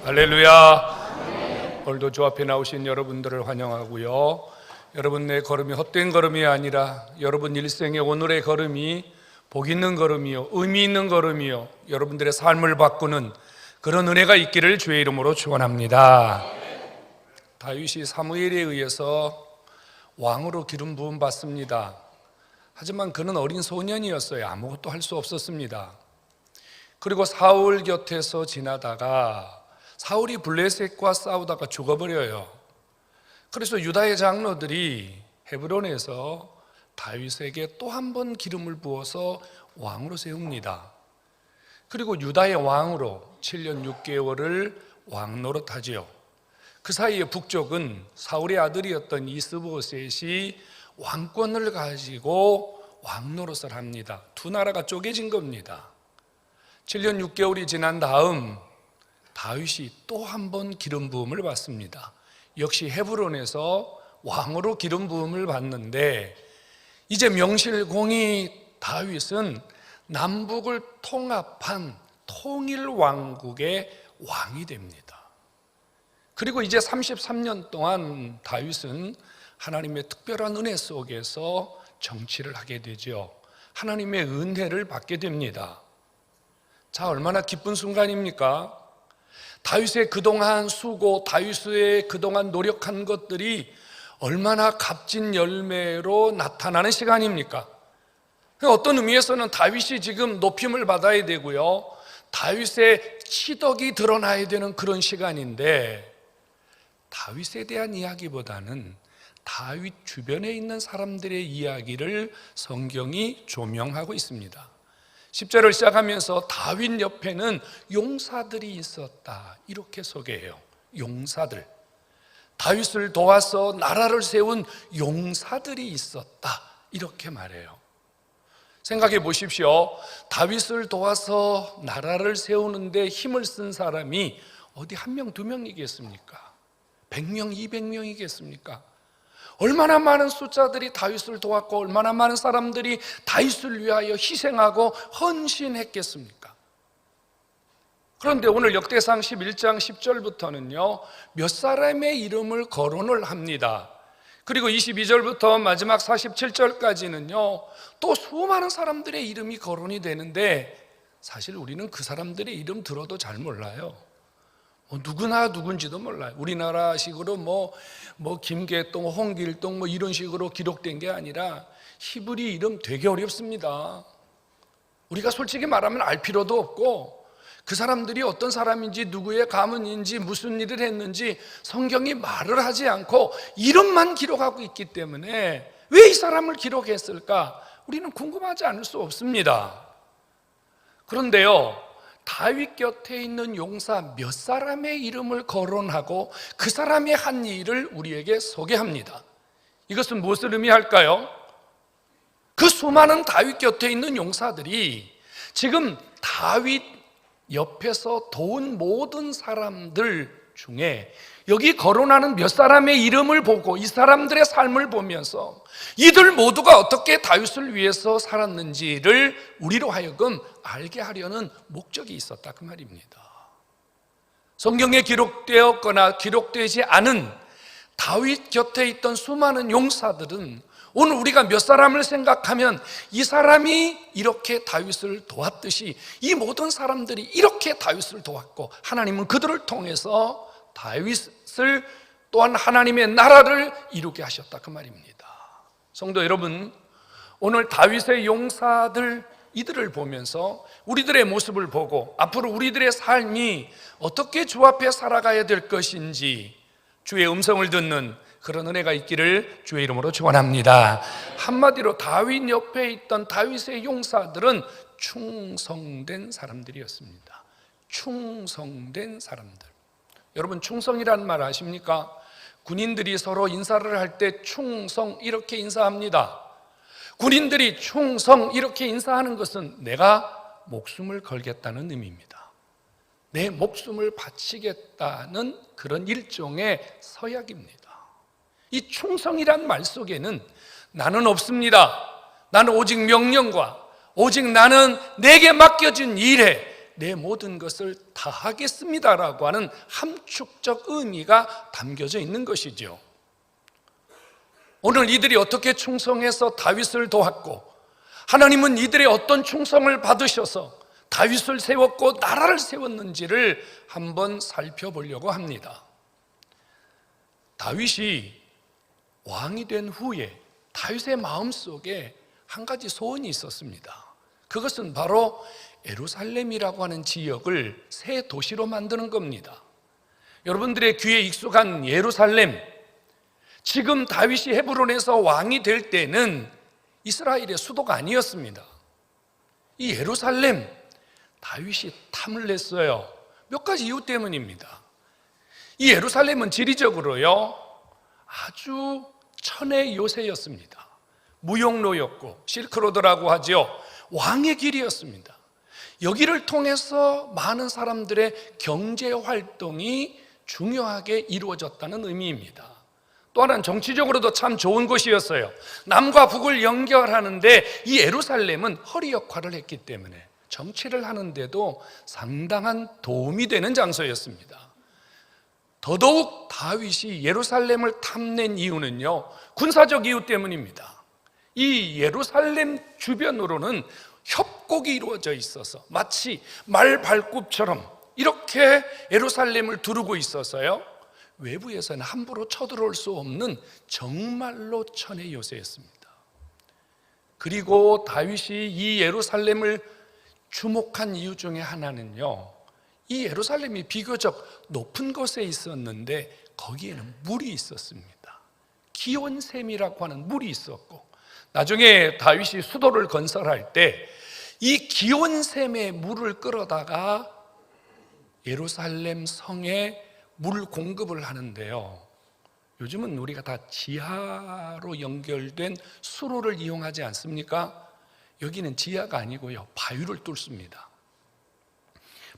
할렐루야. 오늘도 주 앞에 나오신 여러분들을 환영하고요. 여러분 내 걸음이 헛된 걸음이 아니라 여러분 일생의 오늘의 걸음이 복 있는 걸음이요, 의미 있는 걸음이요, 여러분들의 삶을 바꾸는 그런 은혜가 있기를 주의 이름으로 축원합니다. 다윗이 사무엘에 의해서 왕으로 기름 부음 받습니다. 하지만 그는 어린 소년이었어요. 아무것도 할 수 없었습니다. 그리고 사울 곁에서 지나다가 사울이 블레셋과 싸우다가 죽어버려요. 그래서 유다의 장로들이 헤브론에서 다윗에게 또 한 번 기름을 부어서 왕으로 세웁니다. 그리고 유다의 왕으로 7년 6개월을 왕 노릇하지요. 그 사이에 북쪽은 사울의 아들이었던 이스보셋이 왕권을 가지고 왕 노릇을 합니다. 두 나라가 쪼개진 겁니다. 7년 6개월이 지난 다음 다윗이 또 한 번 기름 부음을 받습니다. 역시 헤브론에서 왕으로 기름 부음을 받는데 이제 명실공히 다윗은 남북을 통합한 통일 왕국의 왕이 됩니다. 그리고 이제 33년 동안 다윗은 하나님의 특별한 은혜 속에서 정치를 하게 되죠. 하나님의 은혜를 받게 됩니다. 자, 얼마나 기쁜 순간입니까? 다윗의 그동안 수고, 다윗의 그동안 노력한 것들이 얼마나 값진 열매로 나타나는 시간입니까? 어떤 의미에서는 다윗이 지금 높임을 받아야 되고요, 다윗의 치덕이 드러나야 되는 그런 시간인데, 다윗에 대한 이야기보다는 다윗 주변에 있는 사람들의 이야기를 성경이 조명하고 있습니다. 10절을 시작하면서 다윗 옆에는 용사들이 있었다, 이렇게 소개해요. 용사들, 다윗을 도와서 나라를 세운 용사들이 있었다, 이렇게 말해요. 생각해 보십시오. 다윗을 도와서 나라를 세우는데 힘을 쓴 사람이 어디 한 명, 두 명이겠습니까? 100명, 200명이겠습니까? 얼마나 많은 숫자들이 다윗을 도왔고 얼마나 많은 사람들이 다윗을 위하여 희생하고 헌신했겠습니까? 그런데 오늘 역대상 11장 10절부터는요 몇 사람의 이름을 거론을 합니다. 그리고 22절부터 마지막 47절까지는요 또 수많은 사람들의 이름이 거론이 되는데, 사실 우리는 그 사람들의 이름 들어도 잘 몰라요. 누구나 누군지도 몰라요. 우리나라식으로 김계동, 홍길동 이런 식으로 기록된 게 아니라 히브리 이름 되게 어렵습니다. 우리가 솔직히 말하면 알 필요도 없고, 그 사람들이 어떤 사람인지, 누구의 가문인지, 무슨 일을 했는지 성경이 말을 하지 않고 이름만 기록하고 있기 때문에 왜 이 사람을 기록했을까? 우리는 궁금하지 않을 수 없습니다. 그런데요, 다윗 곁에 있는 용사 몇 사람의 이름을 거론하고 그 사람의 한 일을 우리에게 소개합니다. 이것은 무엇을 의미할까요? 그 수많은 다윗 곁에 있는 용사들이 지금 다윗 옆에서 도운 모든 사람들 중에 여기 거론하는 몇 사람의 이름을 보고 이 사람들의 삶을 보면서 이들 모두가 어떻게 다윗을 위해서 살았는지를 우리로 하여금 알게 하려는 목적이 있었다, 그 말입니다. 성경에 기록되었거나 기록되지 않은 다윗 곁에 있던 수많은 용사들은 오늘 우리가 몇 사람을 생각하면 이 사람이 이렇게 다윗을 도왔듯이 이 모든 사람들이 이렇게 다윗을 도왔고 하나님은 그들을 통해서 다윗을 또한 하나님의 나라를 이루게 하셨다, 그 말입니다. 성도 여러분, 오늘 다윗의 용사들 이들을 보면서 우리들의 모습을 보고 앞으로 우리들의 삶이 어떻게 주 앞에 살아가야 될 것인지 주의 음성을 듣는 그런 은혜가 있기를 주의 이름으로 축원합니다. 한마디로 다윗 옆에 있던 다윗의 용사들은 충성된 사람들이었습니다. 충성된 사람들. 여러분, 충성이라는 말 아십니까? 군인들이 서로 인사를 할 때 충성 이렇게 인사합니다. 군인들이 충성 이렇게 인사하는 것은 내가 목숨을 걸겠다는 의미입니다. 내 목숨을 바치겠다는 그런 일종의 서약입니다. 이 충성이란 말 속에는 나는 없습니다, 나는 오직 명령과 오직 나는 내게 맡겨진 일에 내 모든 것을 다하겠습니다라고 하는 함축적 의미가 담겨져 있는 것이죠. 오늘 이들이 어떻게 충성해서 다윗을 도왔고, 하나님은 이들의 어떤 충성을 받으셔서 다윗을 세웠고 나라를 세웠는지를 한번 살펴보려고 합니다. 다윗이 왕이 된 후에 다윗의 마음속에 한 가지 소원이 있었습니다. 그것은 바로 예루살렘이라고 하는 지역을 새 도시로 만드는 겁니다. 여러분들의 귀에 익숙한 예루살렘, 지금 다윗이 헤브론에서 왕이 될 때는 이스라엘의 수도가 아니었습니다. 이 예루살렘, 다윗이 탐을 냈어요. 몇 가지 이유 때문입니다. 이 예루살렘은 지리적으로요 아주 천의 요새였습니다. 무역로였고 실크로드라고 하죠. 왕의 길이었습니다. 여기를 통해서 많은 사람들의 경제 활동이 중요하게 이루어졌다는 의미입니다. 또 하나는 정치적으로도 참 좋은 곳이었어요. 남과 북을 연결하는데 이 예루살렘은 허리 역할을 했기 때문에 정치를 하는데도 상당한 도움이 되는 장소였습니다. 더더욱 다윗이 예루살렘을 탐낸 이유는요 군사적 이유 때문입니다. 이 예루살렘 주변으로는 협곡이 이루어져 있어서 마치 말 발굽처럼 이렇게 예루살렘을 두르고 있어서요 외부에서는 함부로 쳐들어올 수 없는 정말로 천의 요새였습니다. 그리고 다윗이 이 예루살렘을 주목한 이유 중에 하나는요 이 예루살렘이 비교적 높은 곳에 있었는데 거기에는 물이 있었습니다. 기온샘이라고 하는 물이 있었고, 나중에 다윗이 수도를 건설할 때 이 기온샘의 물을 끌어다가 예루살렘 성에 물 공급을 하는데요 요즘은 우리가 다 지하로 연결된 수로를 이용하지 않습니까? 여기는 지하가 아니고요 바위를 뚫습니다.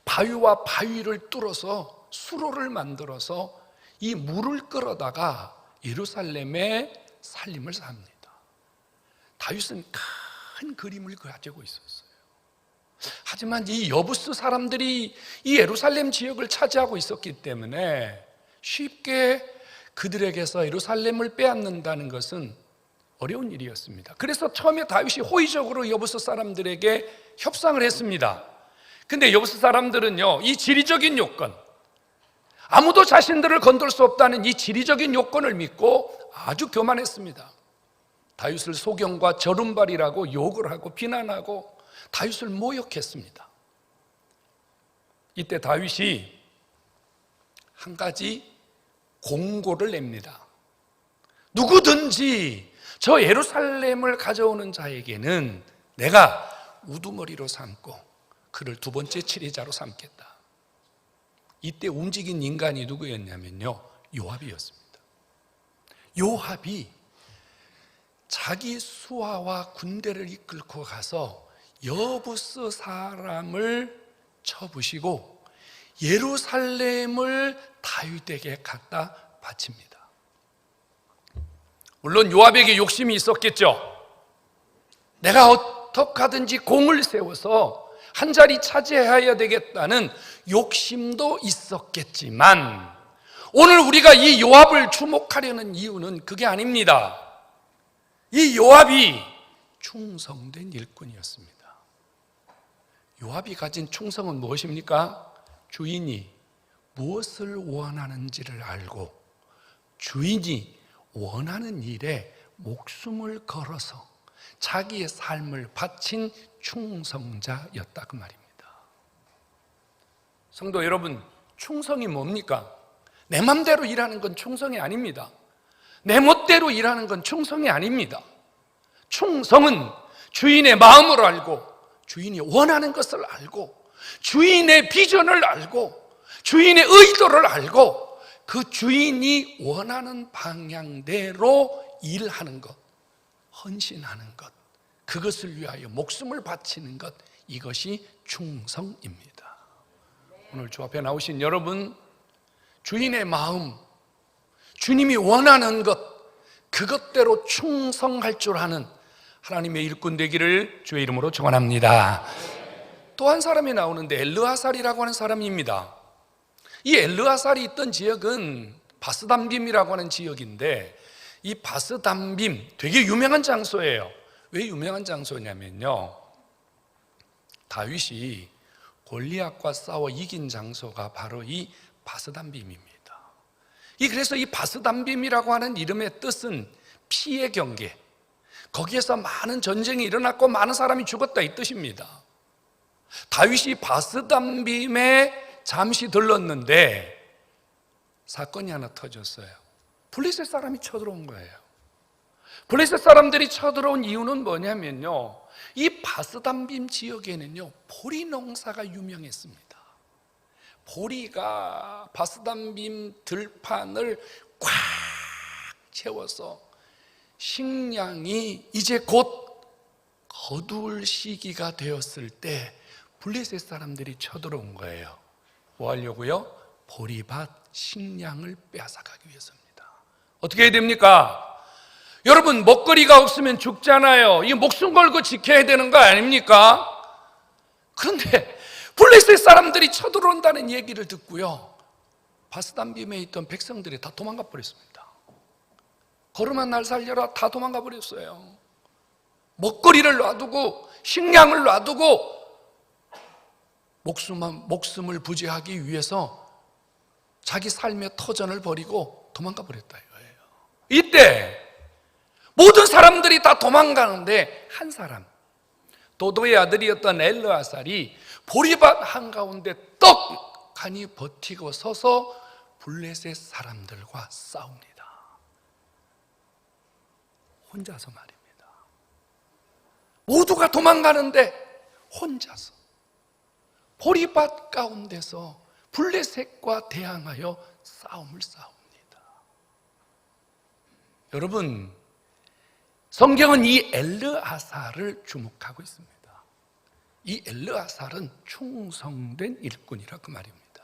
바위와 바위를 뚫어서 수로를 만들어서 이 물을 끌어다가 예루살렘에 살림을 삽니다. 다윗은 큰 그림을 가지고 있었어요. 하지만 이 여부스 사람들이 이 예루살렘 지역을 차지하고 있었기 때문에 쉽게 그들에게서 예루살렘을 빼앗는다는 것은 어려운 일이었습니다. 그래서 처음에 다윗이 호의적으로 여부스 사람들에게 협상을 했습니다. 근데 여부스 사람들은요 이 지리적인 요건, 아무도 자신들을 건들 수 없다는 이 지리적인 요건을 믿고 아주 교만했습니다. 다윗을 소경과 저른발이라고 욕을 하고 비난하고 다윗을 모욕했습니다. 이때 다윗이 한 가지 공고를 냅니다. 누구든지 저 예루살렘을 가져오는 자에게는 내가 우두머리로 삼고 그를 두 번째 치리자로 삼겠다. 이때 움직인 인간이 누구였냐면요 요압이었습니다. 요압이 자기 수하와 군대를 이끌고 가서 여부스 사람을 쳐부시고 예루살렘을 다윗에게 갖다 바칩니다. 물론 요압에게 욕심이 있었겠죠. 내가 어떻게 하든지 공을 세워서 한 자리 차지해야 되겠다는 욕심도 있었겠지만 오늘 우리가 이 요압을 주목하려는 이유는 그게 아닙니다. 이 요압이 충성된 일꾼이었습니다. 요압이 가진 충성은 무엇입니까? 주인이 무엇을 원하는지를 알고 주인이 원하는 일에 목숨을 걸어서 자기의 삶을 바친 충성자였다 그 말입니다. 성도 여러분, 충성이 뭡니까? 내 맘대로 일하는 건 충성이 아닙니다. 내 멋대로 일하는 건 충성이 아닙니다. 충성은 주인의 마음을 알고 주인이 원하는 것을 알고 주인의 비전을 알고 주인의 의도를 알고 그 주인이 원하는 방향대로 일하는 것, 헌신하는 것, 그것을 위하여 목숨을 바치는 것, 이것이 충성입니다. 오늘 주 앞에 나오신 여러분, 주인의 마음, 주님이 원하는 것, 그것대로 충성할 줄 아는 하나님의 일꾼 되기를 주의 이름으로 축원합니다. 또 한 사람이 나오는데 엘르아살이라고 하는 사람입니다. 이 엘르아살이 있던 지역은 바스담빔이라고 하는 지역인데, 이 바스담빔 되게 유명한 장소예요. 왜 유명한 장소냐면요, 다윗이 골리앗과 싸워 이긴 장소가 바로 이 바스담빔입니다. 그래서 이 바스담빔이라고 하는 이름의 뜻은 피의 경계, 거기에서 많은 전쟁이 일어났고 많은 사람이 죽었다 이 뜻입니다. 다윗이 바스담빔에 잠시 들렀는데 사건이 하나 터졌어요. 블레셋 사람이 쳐들어온 거예요. 블레셋 사람들이 쳐들어온 이유는 뭐냐면요, 이 바스담빔 지역에는요 보리 농사가 유명했습니다. 보리가 바스담빔 들판을 꽉 채워서 식량이 이제 곧 거둘 시기가 되었을 때 블레셋 사람들이 쳐들어온 거예요. 뭐 하려고요? 보리밭 식량을 빼앗아가기 위해서입니다. 어떻게 해야 됩니까? 여러분, 먹거리가 없으면 죽잖아요. 이 목숨 걸고 지켜야 되는 거 아닙니까? 그런데 블레셋 사람들이 쳐들어온다는 얘기를 듣고요, 바스담빔에 있던 백성들이 다 도망가 버렸습니다. 걸음한 날 살려라 다 도망가 버렸어요. 먹거리를 놔두고 식량을 놔두고 목숨을 부지하기 위해서 자기 삶의 터전을 버리고 도망가 버렸다 이거예요. 이때 모든 사람들이 다 도망가는데 한 사람, 도도의 아들이었던 엘르아살이 보리밭 한가운데 떡하니 버티고 서서 블레셋 사람들과 싸웁니다. 혼자서 말입니다. 모두가 도망가는데 혼자서 보리밭 가운데서 블레셋과 대항하여 싸움을 싸웁니다. 여러분, 성경은 이 엘르아살을 주목하고 있습니다. 이 엘르아살은 충성된 일꾼이라 그 말입니다.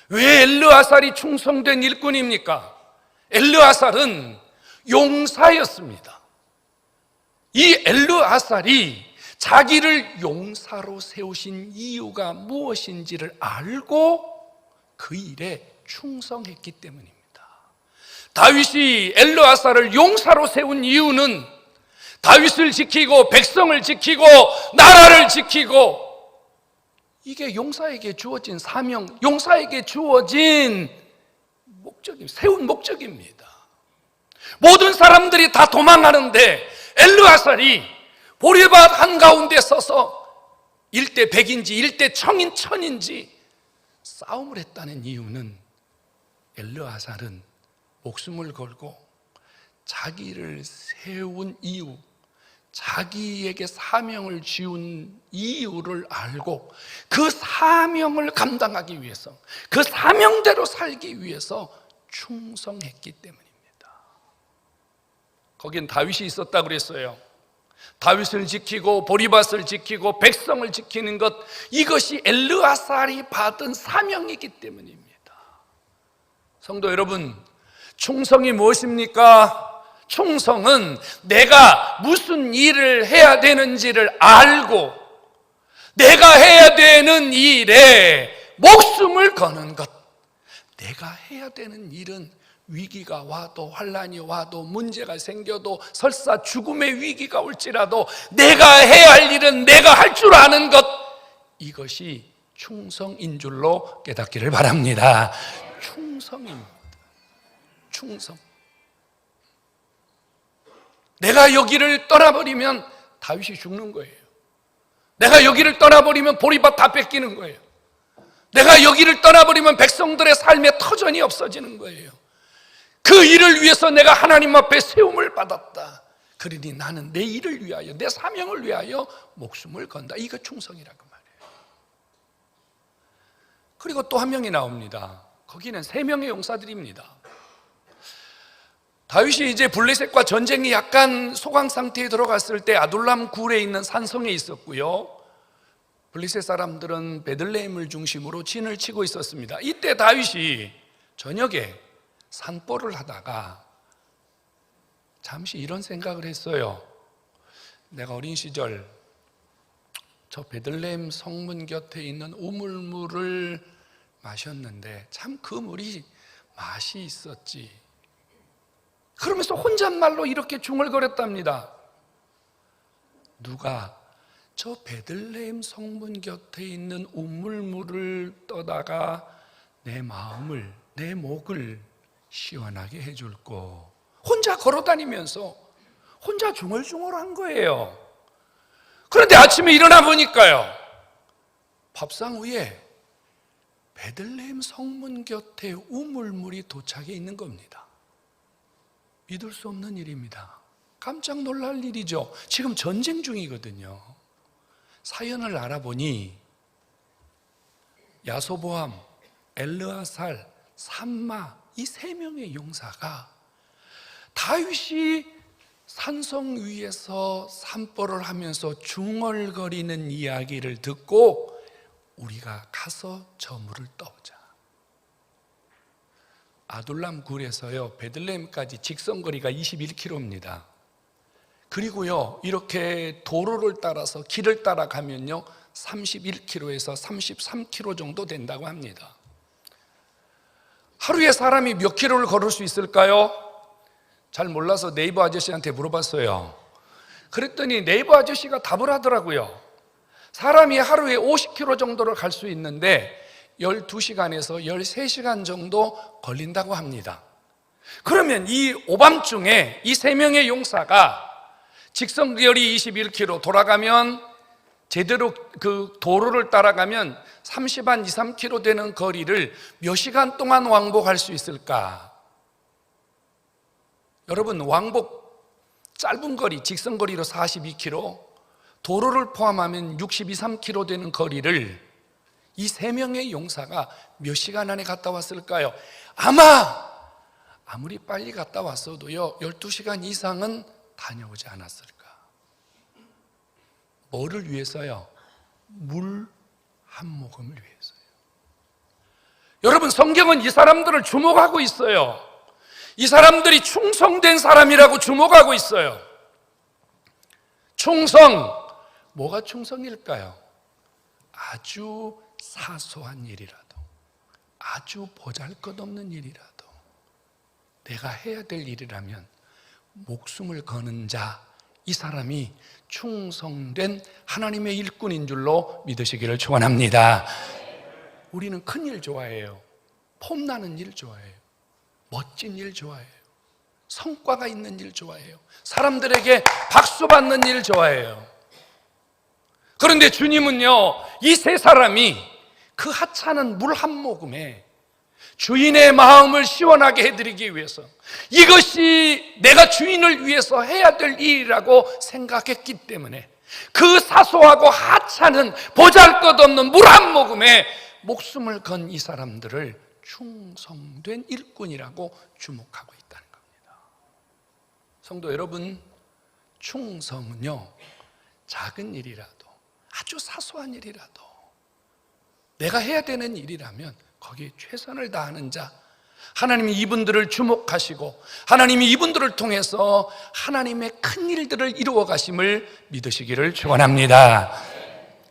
왜 엘르아살이 충성된 일꾼입니까? 엘르아살은 용사였습니다. 이 엘르아살이 자기를 용사로 세우신 이유가 무엇인지를 알고 그 일에 충성했기 때문입니다. 다윗이 엘르아살을 용사로 세운 이유는 다윗을 지키고 백성을 지키고 나라를 지키고, 이게 용사에게 주어진 사명, 용사에게 주어진 세운 목적입니다. 모든 사람들이 다 도망가는데 엘르아살이 보리밭 한가운데 서서 일대 백인지 일대 천인지 싸움을 했다는 이유는, 엘르아살은 목숨을 걸고 자기를 세운 이유, 자기에게 사명을 지운 이유를 알고 그 사명을 감당하기 위해서, 그 사명대로 살기 위해서 충성했기 때문입니다. 거긴 다윗이 있었다고 그랬어요. 다윗을 지키고 보리밭을 지키고 백성을 지키는 것, 이것이 엘르아살이 받은 사명이기 때문입니다. 성도 여러분, 충성이 무엇입니까? 충성은 내가 무슨 일을 해야 되는지를 알고 내가 해야 되는 일에 목숨을 거는 것. 내가 해야 되는 일은 위기가 와도 환란이 와도 문제가 생겨도 설사 죽음의 위기가 올지라도 내가 해야 할 일은 내가 할 줄 아는 것, 이것이 충성인 줄로 깨닫기를 바랍니다. 충성입니다. 충성. 내가 여기를 떠나버리면 다윗이 죽는 거예요. 내가 여기를 떠나버리면 보리밭 다 뺏기는 거예요. 내가 여기를 떠나버리면 백성들의 삶의 터전이 없어지는 거예요. 그 일을 위해서 내가 하나님 앞에 세움을 받았다. 그러니 나는 내 일을 위하여, 내 사명을 위하여 목숨을 건다. 이거 충성이라고 말해요. 그리고 또 한 명이 나옵니다. 거기는 3명의 용사들입니다. 다윗이 이제 블레셋과 전쟁이 약간 소강 상태에 들어갔을 때 아둘람 굴에 있는 산성에 있었고요, 블레셋 사람들은 베들레헴을 중심으로 진을 치고 있었습니다. 이때 다윗이 저녁에 산보를 하다가 잠시 이런 생각을 했어요. 내가 어린 시절 저 베들레헴 성문 곁에 있는 우물물을 마셨는데 참 그 물이 맛이 있었지. 그러면서 혼잣말로 이렇게 중얼거렸답니다. 누가 저 베들레헴 성문 곁에 있는 우물물을 떠다가 내 마음을, 내 목을 시원하게 해줄꼬. 혼자 걸어다니면서 혼자 중얼중얼한 거예요. 그런데 아침에 일어나 보니까요, 밥상 위에 베들레헴 성문 곁에 우물물이 도착해 있는 겁니다. 믿을 수 없는 일입니다. 깜짝 놀랄 일이죠. 지금 전쟁 중이거든요. 사연을 알아보니 야소보암, 엘르아살, 삼마 이 세 명의 용사가 다윗이 산성 위에서 산보를 하면서 중얼거리는 이야기를 듣고 우리가 가서 저 물을 떠오자. 아둘람 굴에서요 베들레헴까지 직선거리가 21km입니다. 그리고요 이렇게 도로를 따라서 길을 따라가면요 31km에서 33km 정도 된다고 합니다. 하루에 사람이 몇 킬로를 걸을 수 있을까요? 잘 몰라서 네이버 아저씨한테 물어봤어요. 그랬더니 네이버 아저씨가 답을 하더라고요. 사람이 하루에 50km 정도를 갈 수 있는데 12시간에서 13시간 정도 걸린다고 합니다. 그러면 이 오밤중에 이 세 명의 용사가 직선거리 21km 돌아가면 제대로 그 도로를 따라가면 30한 2, 3km 되는 거리를 몇 시간 동안 왕복할 수 있을까? 여러분 왕복 짧은 거리 직선거리로 42km, 도로를 포함하면 62, 3km 되는 거리를 이 세 명의 용사가 몇 시간 안에 갔다 왔을까요? 아무리 빨리 갔다 왔어도요 12시간 이상은 다녀오지 않았을까? 뭐를 위해서요? 물 한 모금을 위해서요. 여러분 성경은 이 사람들을 주목하고 있어요. 이 사람들이 충성된 사람이라고 주목하고 있어요. 충성, 뭐가 충성일까요? 아주 사소한 일이라도, 아주 보잘것없는 일이라도 내가 해야 될 일이라면 목숨을 거는 자, 이 사람이 충성된 하나님의 일꾼인 줄로 믿으시기를 축원합니다. 우리는 큰 일 좋아해요. 폼나는 일 좋아해요. 멋진 일 좋아해요. 성과가 있는 일 좋아해요. 사람들에게 박수 받는 일 좋아해요. 그런데 주님은요, 이 세 사람이 그 하찮은 물 한 모금에 주인의 마음을 시원하게 해드리기 위해서 이것이 내가 주인을 위해서 해야 될 일이라고 생각했기 때문에 그 사소하고 하찮은 보잘것없는 물 한 모금에 목숨을 건 이 사람들을 충성된 일꾼이라고 주목하고 있다는 겁니다. 성도 여러분, 충성은요 작은 일이라도 아주 사소한 일이라도 내가 해야 되는 일이라면 거기에 최선을 다하는 자, 하나님이 이분들을 주목하시고 하나님이 이분들을 통해서 하나님의 큰 일들을 이루어 가심을 믿으시기를 축원합니다.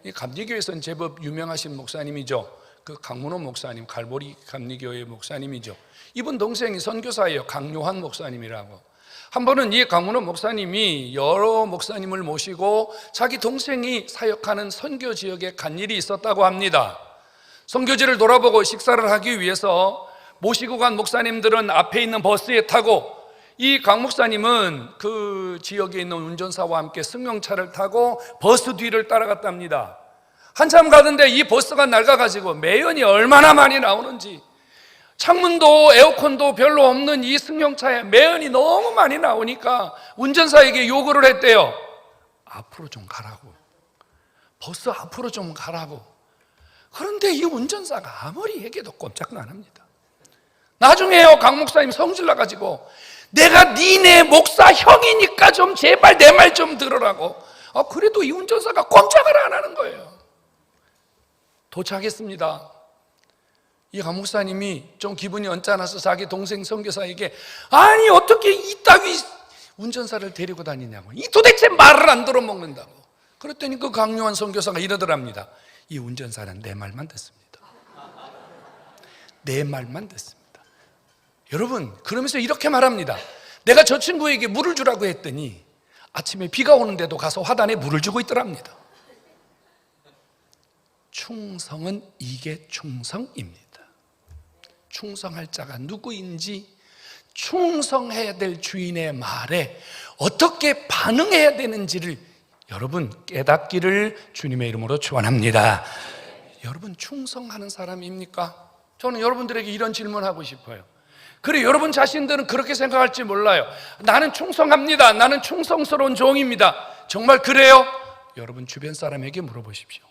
이 감리교에서는 제법 유명하신 목사님이죠. 그 강문호 목사님, 갈보리 감리교회 목사님이죠. 이분 동생이 선교사예요. 강요한 목사님이라고. 한 번은 이 강문호 목사님이 여러 목사님을 모시고 자기 동생이 사역하는 선교 지역에 간 일이 있었다고 합니다. 선교지를 돌아보고 식사를 하기 위해서 모시고 간 목사님들은 앞에 있는 버스에 타고 이 강 목사님은 그 지역에 있는 운전사와 함께 승용차를 타고 버스 뒤를 따라갔답니다. 한참 가는데 이 버스가 낡아가지고 매연이 얼마나 많이 나오는지, 창문도 에어컨도 별로 없는 이 승용차에 매연이 너무 많이 나오니까 운전사에게 요구를 했대요. 앞으로 좀 가라고, 버스 앞으로 좀 가라고. 그런데 이 운전사가 아무리 얘기해도 꼼짝도 안 합니다. 나중에요 강 목사님 성질 나가지고 내가 니네 목사 형이니까 좀 제발 내 말 좀 들으라고. 그래도 이 운전사가 꼼짝을 안 하는 거예요. 도착했습니다. 이 강 목사님이 좀 기분이 언짢아서 자기 동생 선교사에게 아니 어떻게 이따위 운전사를 데리고 다니냐고, 이 도대체 말을 안 들어먹는다고 그랬더니 그 강요한 선교사가 이러더랍니다. 이 운전사는 내 말만 듣습니다. 내 말만 듣습니다. 여러분, 그러면서 이렇게 말합니다. 내가 저 친구에게 물을 주라고 했더니 아침에 비가 오는데도 가서 화단에 물을 주고 있더랍니다. 충성은 이게 충성입니다. 충성할 자가 누구인지, 충성해야 될 주인의 말에 어떻게 반응해야 되는지를 여러분 깨닫기를 주님의 이름으로 축원합니다. 여러분 충성하는 사람입니까? 저는 여러분들에게 이런 질문하고 싶어요. 그래, 여러분 자신들은 그렇게 생각할지 몰라요. 나는 충성합니다. 나는 충성스러운 종입니다. 정말 그래요? 여러분 주변 사람에게 물어보십시오.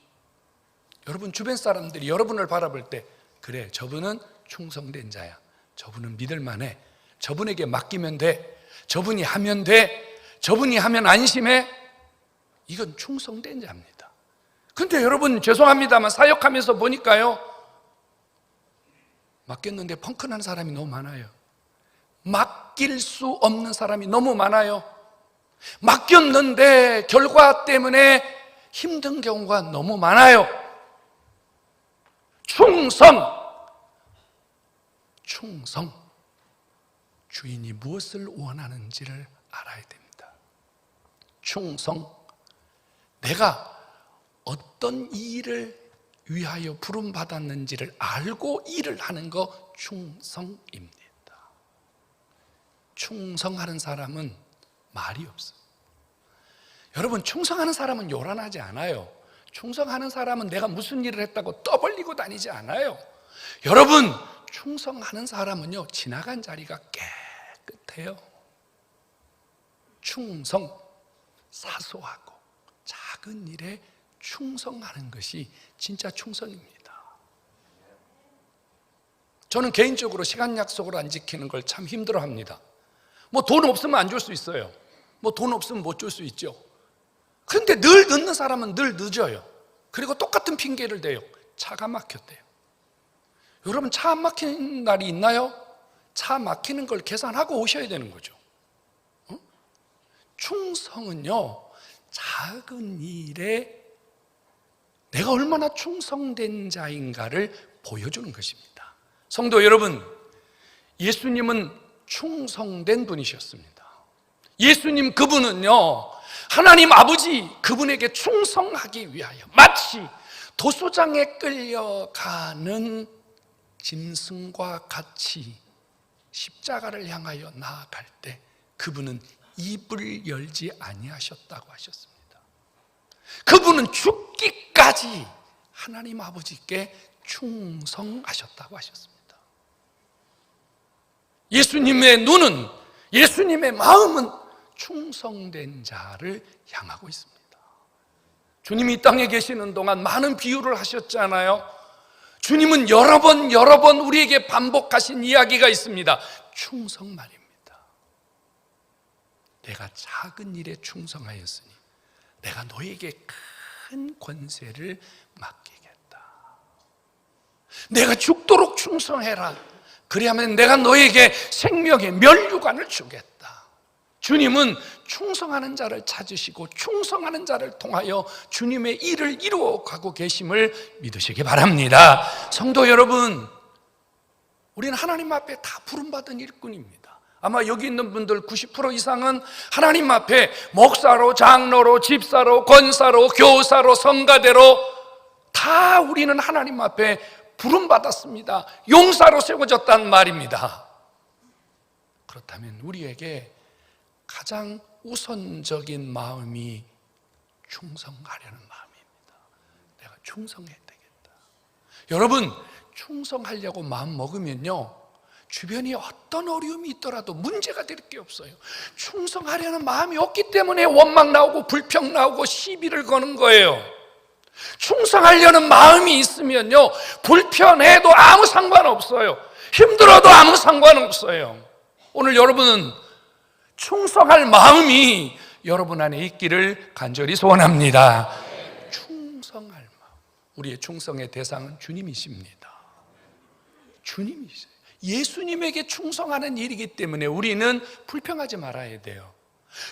여러분 주변 사람들이 여러분을 바라볼 때, 그래, 저분은 충성된 자야, 저분은 믿을만해, 저분에게 맡기면 돼, 저분이 하면 돼, 저분이 하면 안심해, 이건 충성된 자입니다. 근데 여러분 죄송합니다만 사역하면서 보니까요, 맡겼는데 펑크난 사람이 너무 많아요. 맡길 수 없는 사람이 너무 많아요. 맡겼는데 결과 때문에 힘든 경우가 너무 많아요. 충성. 주인이 무엇을 원하는지를 알아야 됩니다. 충성. 내가 어떤 일을 위하여 부름받았는지를 알고 일을 하는 거 충성입니다. 충성하는 사람은 말이 없어요. 여러분 충성하는 사람은 요란하지 않아요. 충성하는 사람은 내가 무슨 일을 했다고 떠벌리고 다니지 않아요. 여러분 충성하는 사람은요, 지나간 자리가 깨끗해요. 충성, 사소하고 작은 일에 충성하는 것이 진짜 충성입니다. 저는 개인적으로 시간 약속을 안 지키는 걸 참 힘들어합니다. 뭐 돈 없으면 안 줄 수 있어요. 뭐 돈 없으면 못 줄 수 있죠. 그런데 늘 늦는 사람은 늘 늦어요. 그리고 똑같은 핑계를 대요. 차가 막혔대요. 여러분 차 안 막히는 날이 있나요? 차 막히는 걸 계산하고 오셔야 되는 거죠. 충성은요, 작은 일에 내가 얼마나 충성된 자인가를 보여주는 것입니다. 성도 여러분, 예수님은 충성된 분이셨습니다. 예수님 그분은요, 하나님 아버지 그분에게 충성하기 위하여 마치 도수장에 끌려가는 짐승과 같이 십자가를 향하여 나아갈 때 그분은 입을 열지 아니하셨다고 하셨습니다. 그분은 죽기까지 하나님 아버지께 충성하셨다고 하셨습니다. 예수님의 눈은, 예수님의 마음은 충성된 자를 향하고 있습니다. 주님이 이 땅에 계시는 동안 많은 비유를 하셨잖아요. 주님은 여러 번 우리에게 반복하신 이야기가 있습니다. 충성 말입니다. 내가 작은 일에 충성하였으니 내가 너에게 큰 권세를 맡기겠다. 내가 죽도록 충성해라. 그리하면 내가 너에게 생명의 면류관을 주겠다. 주님은 충성하는 자를 찾으시고 충성하는 자를 통하여 주님의 일을 이루어가고 계심을 믿으시기 바랍니다. 성도 여러분, 우리는 하나님 앞에 다 부름받은 일꾼입니다. 아마 여기 있는 분들 90% 이상은 하나님 앞에 목사로, 장로로, 집사로, 권사로, 교사로, 성가대로 다 우리는 하나님 앞에 부름받았습니다. 용사로 세워졌단 말입니다. 그렇다면 우리에게 가장 우선적인 마음이 충성하려는 마음입니다. 내가 충성해야 되겠다. 여러분, 충성하려고 마음 먹으면요, 주변에 어떤 어려움이 있더라도 문제가 될 게 없어요. 충성하려는 마음이 없기 때문에 원망 나오고 불평 나오고 시비를 거는 거예요. 충성하려는 마음이 있으면요, 불편해도 아무 상관없어요. 힘들어도 아무 상관없어요. 오늘 여러분은 충성할 마음이 여러분 안에 있기를 간절히 소원합니다. 충성할 마음. 우리의 충성의 대상은 주님이십니다. 주님이세요. 예수님에게 충성하는 일이기 때문에 우리는 불평하지 말아야 돼요.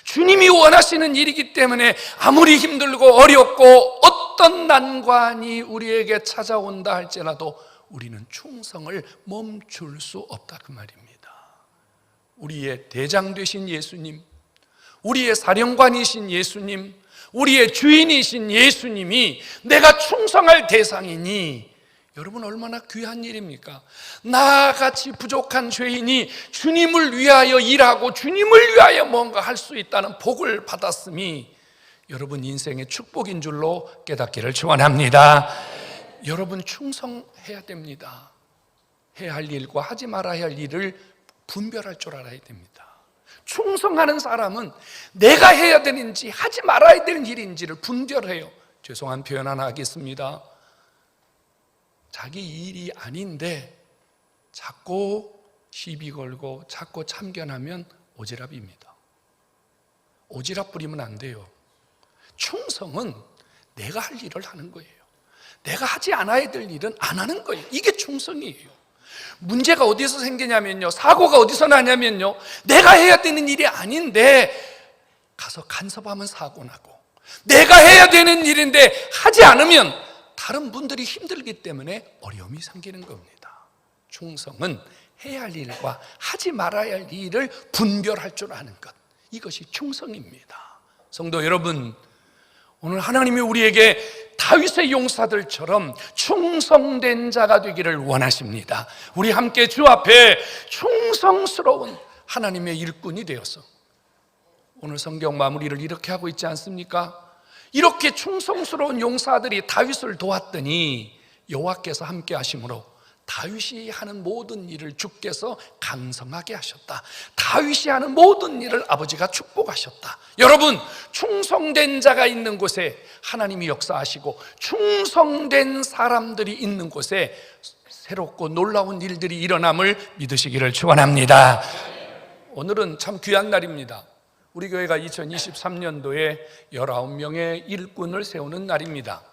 주님이 원하시는 일이기 때문에 아무리 힘들고 어렵고 어떤 난관이 우리에게 찾아온다 할지라도 우리는 충성을 멈출 수 없다 그 말입니다. 우리의 대장 되신 예수님, 우리의 사령관이신 예수님, 우리의 주인이신 예수님이 내가 충성할 대상이니 여러분 얼마나 귀한 일입니까? 나같이 부족한 죄인이 주님을 위하여 일하고 주님을 위하여 뭔가 할 수 있다는 복을 받았음이 여러분 인생의 축복인 줄로 깨닫기를 축원합니다. 여러분 충성해야 됩니다. 해야 할 일과 하지 말아야 할 일을 분별할 줄 알아야 됩니다. 충성하는 사람은 내가 해야 되는지 하지 말아야 되는 일인지를 분별해요. 죄송한 표현 하나 하겠습니다. 자기 일이 아닌데 자꾸 시비 걸고 자꾸 참견하면 오지랖입니다. 오지랖 부리면 안 돼요. 충성은 내가 할 일을 하는 거예요. 내가 하지 않아야 될 일은 안 하는 거예요. 이게 충성이에요. 문제가 어디서 생기냐면요, 사고가 어디서 나냐면요, 내가 해야 되는 일이 아닌데 가서 간섭하면 사고 나고, 내가 해야 되는 일인데 하지 않으면 다른 분들이 힘들기 때문에 어려움이 생기는 겁니다. 충성은 해야 할 일과 하지 말아야 할 일을 분별할 줄 아는 것, 이것이 충성입니다. 성도 여러분, 오늘 하나님이 우리에게 다윗의 용사들처럼 충성된 자가 되기를 원하십니다. 우리 함께 주 앞에 충성스러운 하나님의 일꾼이 되어서, 오늘 성경 마무리를 이렇게 하고 있지 않습니까? 이렇게 충성스러운 용사들이 다윗을 도왔더니 여호와께서 함께 하심으로 다윗이 하는 모든 일을 주께서 강성하게 하셨다. 다윗이 하는 모든 일을 아버지가 축복하셨다. 여러분, 충성된 자가 있는 곳에 하나님이 역사하시고 충성된 사람들이 있는 곳에 새롭고 놀라운 일들이 일어남을 믿으시기를 축원합니다. 오늘은 참 귀한 날입니다. 우리 교회가 2023년도에 19명의 일꾼을 세우는 날입니다.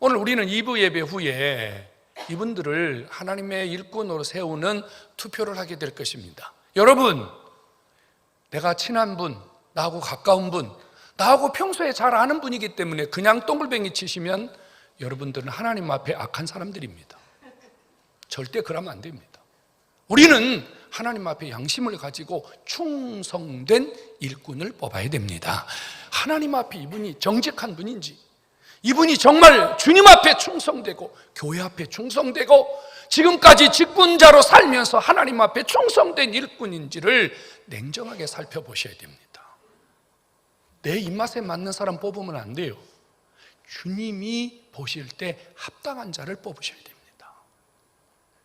오늘 우리는 2부 예배 후에 이분들을 하나님의 일꾼으로 세우는 투표를 하게 될 것입니다. 여러분, 내가 친한 분, 나하고 가까운 분, 나하고 평소에 잘 아는 분이기 때문에 그냥 동글뱅이 치시면 여러분들은 하나님 앞에 악한 사람들입니다. 절대 그러면 안 됩니다. 우리는 하나님 앞에 양심을 가지고 충성된 일꾼을 뽑아야 됩니다. 하나님 앞에 이분이 정직한 분인지, 이분이 정말 주님 앞에 충성되고 교회 앞에 충성되고 지금까지 직분자로 살면서 하나님 앞에 충성된 일꾼인지를 냉정하게 살펴보셔야 됩니다. 내 입맛에 맞는 사람 뽑으면 안 돼요. 주님이 보실 때 합당한 자를 뽑으셔야 됩니다.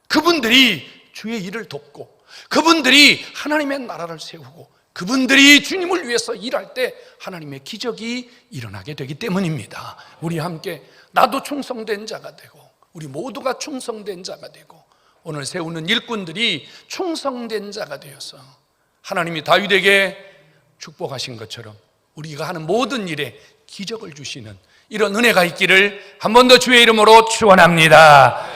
그분들이 주의 일을 돕고, 그분들이 하나님의 나라를 세우고, 그분들이 주님을 위해서 일할 때 하나님의 기적이 일어나게 되기 때문입니다. 우리 함께 나도 충성된 자가 되고 우리 모두가 충성된 자가 되고 오늘 세우는 일꾼들이 충성된 자가 되어서 하나님이 다윗에게 축복하신 것처럼 우리가 하는 모든 일에 기적을 주시는 이런 은혜가 있기를 한 번 더 주의 이름으로 축원합니다.